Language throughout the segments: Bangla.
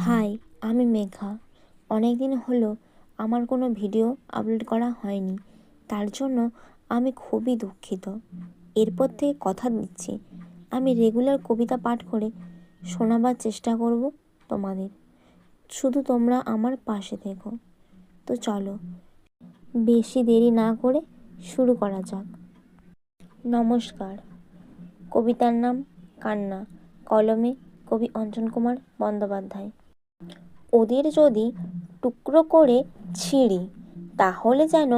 হাই, আমি মেঘা। অনেক দিন হলো আমার কোনো ভিডিও আপলোড করা হয়নি, তার জন্য আমি খুবই দুঃখিত। এরপর থেকে কথা দিচ্ছি, আমি রেগুলার কবিতা পাঠ করে শোনাবার চেষ্টা করব তোমাদের। শুধু তোমরা আমার পাশে থেকো। তো চলো, বেশি দেরি না করে শুরু করা যাক। নমস্কার। কবিতার নাম কান্না, কলমে কবি অঞ্জন কুমার বন্দ্যোপাধ্যায়। ওদের যদি টুকরো করে ছিঁড়ি, তাহলে যেন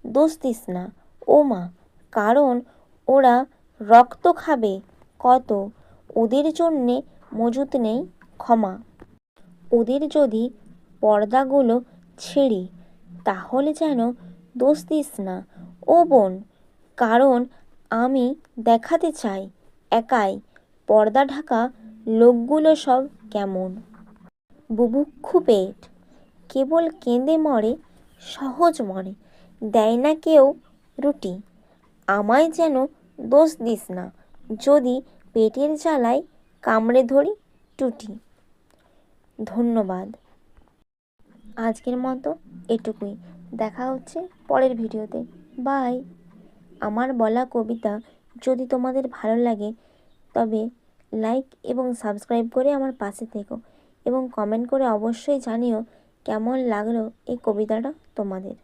দোষ দিস না ও মা, কারণ ওরা রক্ত খাবে কত। ওদের জন্যে মজুত নেই ক্ষমা। ওদের যদি পর্দাগুলো ছিঁড়ি, তাহলে যেন দোষ দিস না ও বোন, কারণ আমি দেখাতে চাই একাই পর্দা ঢাকা লোকগুলো সব কেমন। বুভুক্ষু পেট, কেবল কেঁদে মরে সহজ মনে, দেয় না কেউ রুটি। আমায় যেন দোষ দিস না যদি পেটের জ্বালায় কামড়ে ধরি টুটি। ধন্যবাদ। আজকের মতো এটুকুই। দেখা হচ্ছে পরের ভিডিওতে। বাই। আমার বলা কবিতা যদি তোমাদের ভালো লাগে, তবে লাইক এবং সাবস্ক্রাইব করে আমার পাশে থেকো এবং কমেন্ট করে অবশ্যই জানিও কেমন লাগলো এই কবিতাটা তোমাদের।